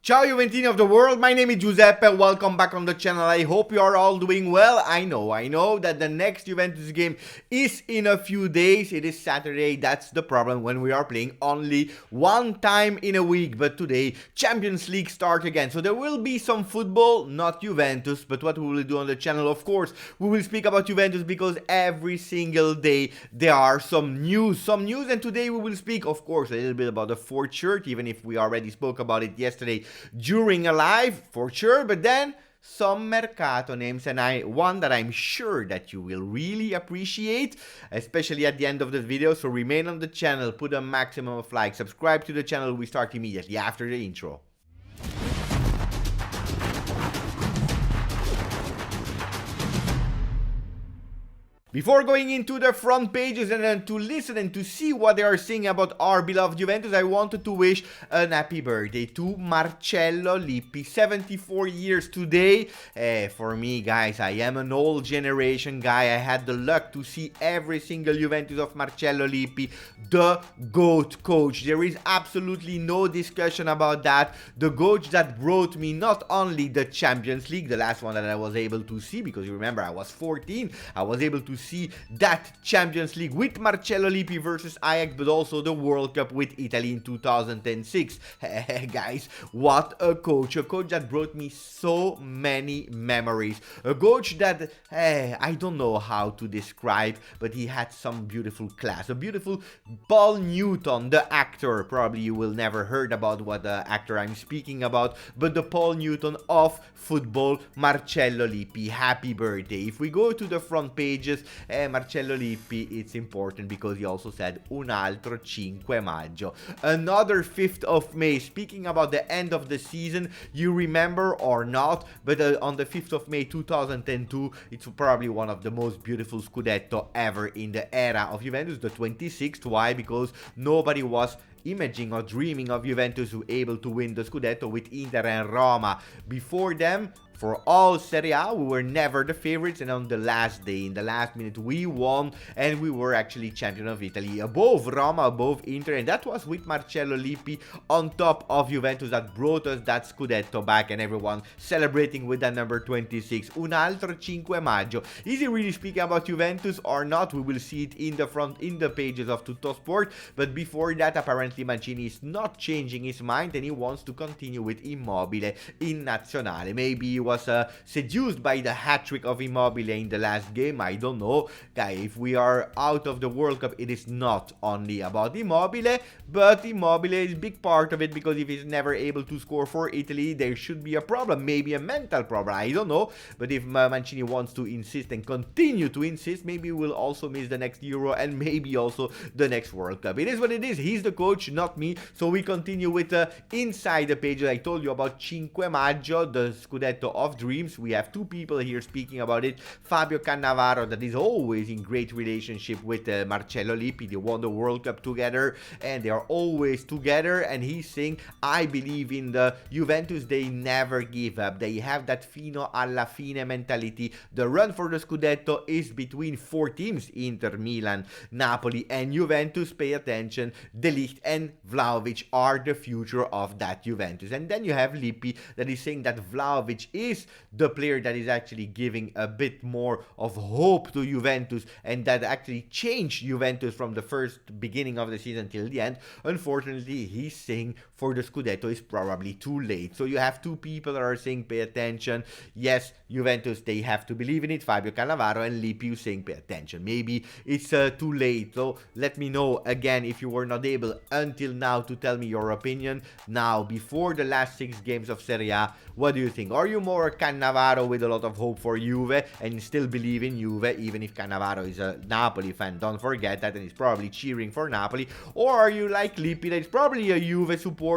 Ciao Juventini of the world, my name is Giuseppe, welcome back on the channel. I hope you are all doing well. I know that the next Juventus game is in a few days. It is Saturday, that's the problem when we are playing only one time in a week. But today, Champions League start again. So there will be some football, not Juventus, but what we will do on the channel, of course, we will speak about Juventus because every single day there are some news. And today we will speak, of course, a little bit about the fourth shirt, even if we already spoke about it yesterday during a live, for sure, but then some Mercato names, and one that I'm sure that you will really appreciate, especially at the end of this video. So remain on the channel, put a maximum of likes, subscribe to the channel. We start immediately after the intro. Before going into the front pages and then to listen and to see what they are saying about our beloved Juventus, I wanted to wish an happy birthday to Marcello Lippi, 74 years today. For me, guys, I am an old generation guy. I had the luck to see every single Juventus of Marcello Lippi, the GOAT coach. There is absolutely no discussion about that. The coach that brought me not only the Champions League, the last one that I was able to see, because you remember I was 14, I was able to see that Champions League with Marcello Lippi versus Ajax, but also the World Cup with Italy in 2006. Guys, what a coach that brought me so many memories. A coach that, I don't know how to describe, but he had some beautiful class. A beautiful Paul Newton, the actor. Probably you will never heard about what the actor I'm speaking about, but the Paul Newton of football, Marcello Lippi. Happy birthday. If we go to the front pages, Marcello Lippi, it's important because he also said un altro 5 maggio, another 5th of May. Speaking about the end of the season, you remember or not, but on the 5th of May 2002, it's probably one of the most beautiful Scudetto ever in the era of Juventus, the 26th. Why? Because nobody was imagining or dreaming of Juventus able to win the Scudetto with Inter and Roma before them. For all Serie A, we were never the favorites, and on the last day, in the last minute, we won, and we were actually champion of Italy, above Roma, above Inter, and that was with Marcello Lippi on top of Juventus that brought us that Scudetto back, and everyone celebrating with that number 26. Un altro 5 maggio. Is he really speaking about Juventus or not? We will see it in the front, in the pages of Tuttosport, but before that, apparently Mancini is not changing his mind, and he wants to continue with Immobile in Nazionale. Maybe he was seduced by the hat-trick of Immobile in the last game. I don't know. Guys, if we are out of the World Cup, it is not only about Immobile, but Immobile is a big part of it, because if he's never able to score for Italy, there should be a problem, maybe a mental problem, I don't know. But if Mancini wants to insist and continue to insist, maybe we'll also miss the next Euro and maybe also the next World Cup. It is what it is. He's the coach, not me. So we continue with inside the page. I told you about 5 Maggio, the Scudetto of dreams. We have two people here speaking about it. Fabio Cannavaro, that is always in great relationship with Marcello Lippi. They won the World Cup together and they are always together, and he's saying, I believe in the Juventus, they never give up. They have that fino alla fine mentality. The run for the Scudetto is between 4 teams, Inter, Milan, Napoli and Juventus. Pay attention, Ligt and Vlahovic are the future of that Juventus. And then you have Lippi that is saying that Vlahovic is the player that is actually giving a bit more of hope to Juventus, and that actually changed Juventus from the first beginning of the season till the end. Unfortunately, he's saying for the Scudetto is probably too late. So you have two people that are saying pay attention. Yes, Juventus, they have to believe in it. Fabio Cannavaro and Lippi saying pay attention. Maybe it's too late. So let me know again if you were not able until now to tell me your opinion. Now, before the last 6 games of Serie A, what do you think? Are you more Cannavaro with a lot of hope for Juve and still believe in Juve, even if Cannavaro is a Napoli fan? Don't forget that, and he's probably cheering for Napoli. Or are you like Lippi, that is probably a Juve supporter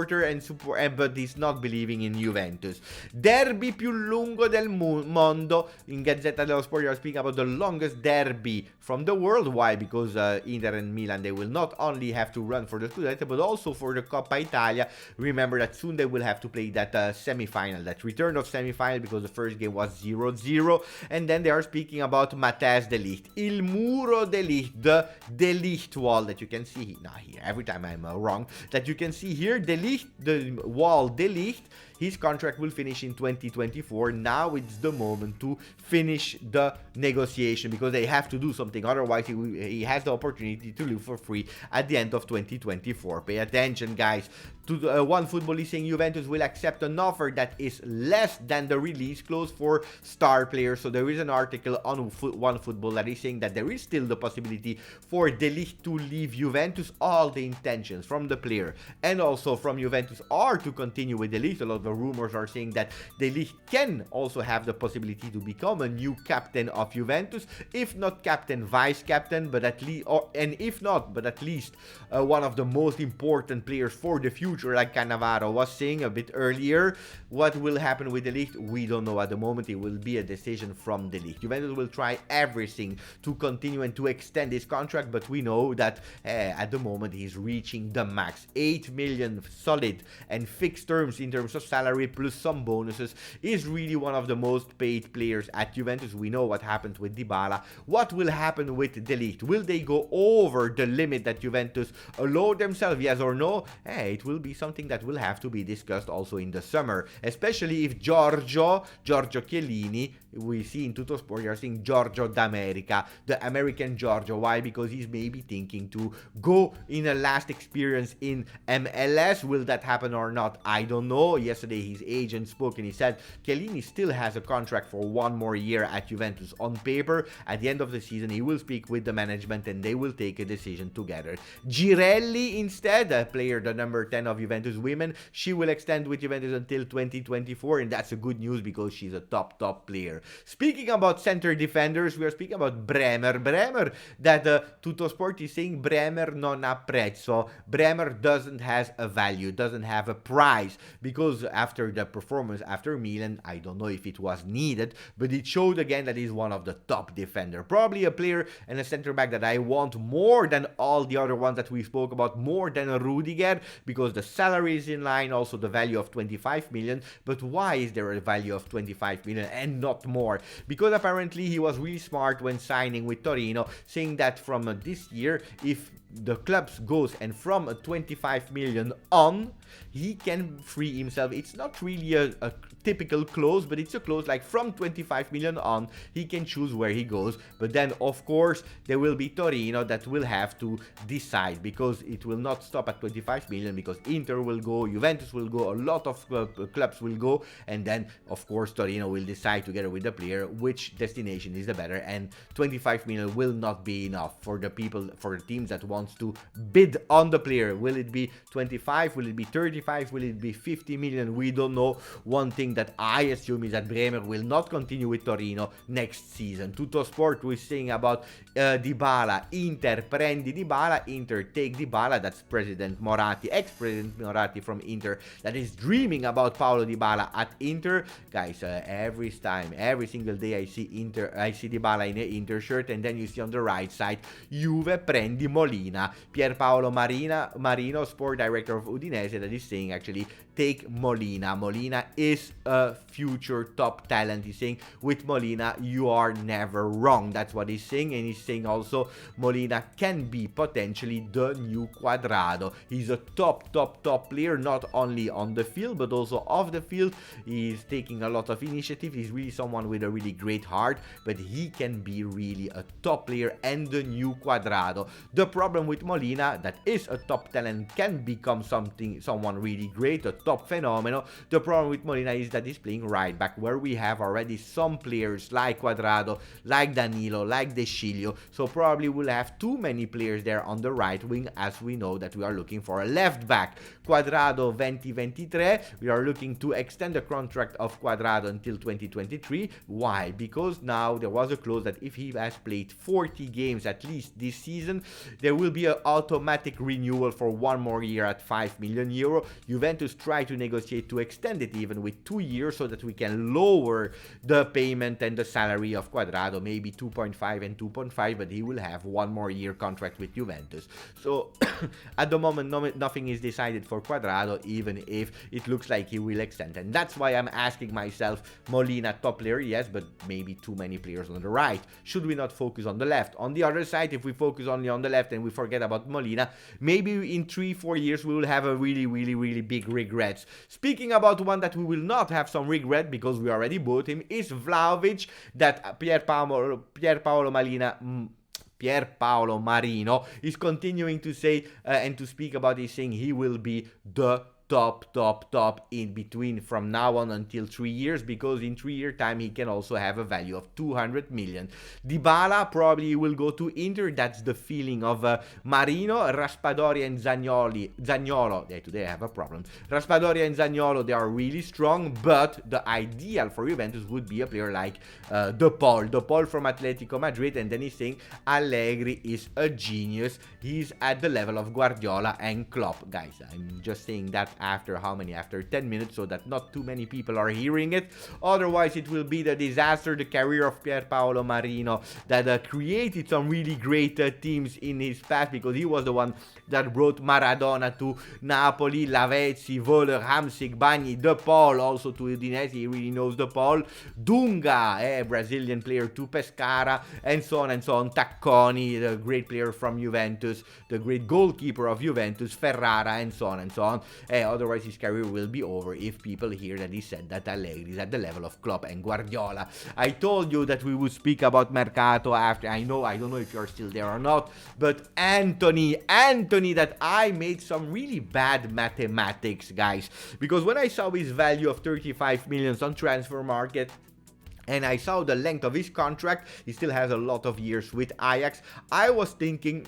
but he's not believing in Juventus? Derby più lungo del mondo. In Gazzetta dello Sport, you are speaking about the longest derby from the world. Why? Because Inter and Milan, they will not only have to run for the Scudetto, but also for the Coppa Italia. Remember that soon they will have to play that semi-final, that return of semi-final, because the first game was 0-0. And then they are speaking about Matthijs de Ligt, Il Muro de Ligt, the De Ligt wall that you can see now here. Every time I'm wrong, that you can see here, De Ligt, the wall De Ligt. his contract will finish in 2024. Now it's the moment to finish the negotiation, because they have to do something, otherwise he has the opportunity to leave for free at the end of 2024. Pay attention, guys. To one football is saying Juventus will accept an offer that is less than the release clause for star players. So there is an article on one football that is saying that there is still the possibility for Ligt to leave Juventus. All the intentions from the player and also from Juventus are to continue with Ligt. A lot of the rumors are saying that Ligt can also have the possibility to become a new captain of Juventus, if not captain, vice captain, but at least, and if not, but at least one of the most important players for the future, like Cannavaro was saying a bit earlier. What will happen with Ligt, we don't know at the moment. It will be a decision from Ligt. Juventus will try everything to continue and to extend his contract, but we know that at the moment he's reaching the max. 8 million solid and fixed terms in terms of salary plus some bonuses, is really one of the most paid players at Juventus. We know what happened with Dybala. What will happen with Ligt? Will they go over the limit that Juventus allow themselves, yes or no? It will be something that will have to be discussed also in the summer, especially if Giorgio Chiellini, we see in Tuttosport, you're seeing Giorgio d'America, the American Giorgio. Why? Because he's maybe thinking to go in a last experience in MLS. Will that happen or not? I don't know. Yesterday his agent spoke and he said Chiellini still has a contract for one more year at Juventus on paper. At the end of the season he will speak with the management and they will take a decision together. Girelli instead, a player, the number 10 of Juventus women, she will extend with Juventus until 2024, and that's a good news because she's a top player. Speaking about center defenders, we are speaking about Bremer, that Tuttosport is saying Bremer non ha prezzo. Bremer doesn't have a value, doesn't have a price, because after the performance after Milan, I don't know if it was needed, but it showed again that he's one of the top defender. Probably a player and a center back that I want more than all the other ones that we spoke about, more than Rudiger, because the salary is in line, also the value of 25 million. But why is there a value of 25 million and not more? Because apparently he was really smart when signing with Torino, saying that from this year, if the clubs goes and from 25 million on, he can free himself. It's not really a typical clause, but it's a clause like from 25 million on, he can choose where he goes. But then of course there will be Torino that will have to decide, because it will not stop at 25 million, because Inter will go, Juventus will go, a lot of clubs will go, and then of course Torino will decide together with the player which destination is the better, and 25 million will not be enough for the people, for the teams that wants to bid on the player. Will it be 25? Will it be 35? Will it be 50 million? We don't know. One thing that I assume is that Bremer will not continue with Torino next season. Tuttosport was saying about Dybala. Inter prendi Dybala, Inter take Dybala. That's President Moratti, ex-President Moratti from Inter, that is dreaming about Paulo Dybala at Inter. Guys, every single day I see Dybala in an Inter shirt, and then you see on the right side Juve prendi Molina. Pierpaolo Marino, sport director of Udinese, that is saying actually take Molina. Molina is a future top talent. He's saying with Molina you are never wrong. That's what he's saying, and he's saying also Molina can be potentially the new Cuadrado. He's a top player, not only on the field but also off the field. He's taking a lot of initiative. He's really someone with a really great heart, but he can be really a top player and the new Cuadrado. The problem with Molina, that is a top talent, can become someone really great, a top phenomenon. The problem with Molina is that he's playing right back, where we have already some players like Cuadrado, like Danilo, like De Sciglio. So probably we'll have too many players there on the right wing, as we know that we are looking for a left back. Cuadrado 2023, we are looking to extend the contract of Cuadrado until 2023. Why? Because now there was a clause that if he has played 40 games at least this season, there will be an automatic renewal for one more year at 5 million euro. Juventus try to negotiate to extend it even with 2 years, so that we can lower the payment and the salary of Cuadrado, maybe 2.5 and 2.5, but he will have one more year contract with Juventus. So at the moment nothing is decided for Cuadrado, even if it looks like he will extend, and that's why I'm asking myself, Molina top player, yes, but maybe too many players on the right. Should we not focus on the left? On the other side, if we focus only on the left and we forget about Molina, maybe in 3-4 years we will have a really big regret regrets. Speaking about one that we will not have some regret because we already bought him is Vlahovic, that Pierpaolo Marino is continuing to say and to speak about. He's saying he will be the top in between from now on until 3 years, because in 3 year time he can also have a value of 200 million. Dybala probably will go to Inter. That's the feeling of Marino. Raspadori and Zaniolo, today I have a problem. Raspadori and Zaniolo, they are really strong, but the ideal for Juventus would be a player like De Paul from Atletico Madrid. And then he's saying Allegri is a genius. He's at the level of Guardiola and Klopp. Guys, I'm just saying that after how many? After 10 minutes, so that not too many people are hearing it. Otherwise, it will be the disaster, the career of Pierpaolo Marino, that created some really great teams in his past, because he was the one that brought Maradona to Napoli, Lavezzi, Voller, Hamsik, Bagni, De Paul also to Udinese. He really knows De Paul. Dunga, Brazilian player, to Pescara, and so on and so on. Tacconi, the great player from Juventus, the great goalkeeper of Juventus, Ferrara, and so on and so on. Otherwise, his career will be over if people hear that he said that Allegri is at the level of Klopp and Guardiola. I told you that we would speak about Mercato after. I don't know if you're still there or not, but Antony, that I made some really bad mathematics, guys, because when I saw his value of 35 million on transfer market, and I saw the length of his contract, he still has a lot of years with Ajax. I was thinking,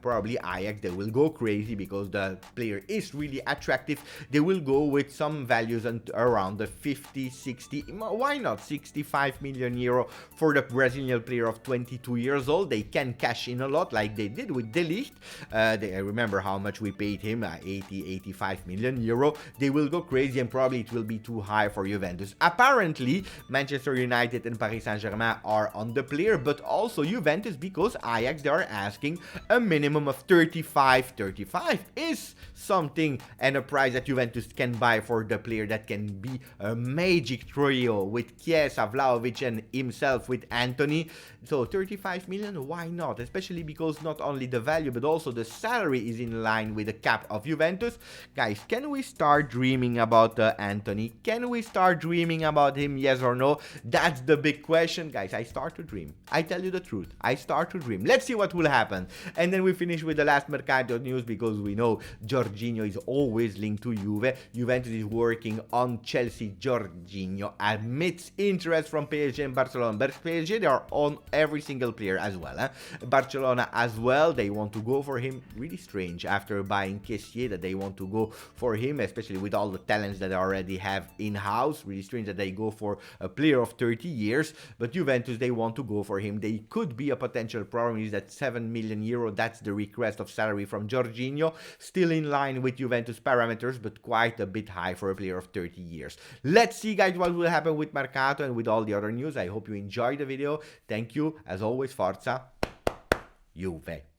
probably Ajax, they will go crazy because the player is really attractive. They will go with some values around the 50, 60, why not 65 million euro for the Brazilian player of 22 years old. They can cash in a lot like they did with Ligt. I remember how much we paid him, 85 million euro. They will go crazy, and probably it will be too high for Juventus. Apparently, Manchester United and Paris Saint-Germain are on the player, but also Juventus, because Ajax, they are asking a minimum of 35. 35 is something, and a price that Juventus can buy for the player that can be a magic trio with Chiesa, Vlahovic, and himself with Antony. So 35 million, why not? Especially because not only the value, but also the salary is in line with the cap of Juventus. Guys, can we start dreaming about Antony? Can we start dreaming about him, yes or no? That's the big question, guys. I start to dream. I tell you the truth. I start to dream. Let's see what will happen. And then we finish with the last Mercato news, because we know Jorginho is always linked to Juve. Juventus is working on Chelsea. Jorginho admits interest from PSG and Barcelona. But PSG, they are on every single player as well. Barcelona as well, they want to go for him. Really strange after buying Kessié that they want to go for him, especially with all the talents that they already have in-house. Really strange that they go for a player of 30 years, but Juventus, they want to go for him. They could be a potential problem is that 7 million euro, that's the request of salary from Jorginho, still in line with Juventus parameters, but quite a bit high for a player of 30 years. Let's see, guys, what will happen with Mercato and with all the other news. I hope you enjoyed the video. Thank you. As always, Forza Juve.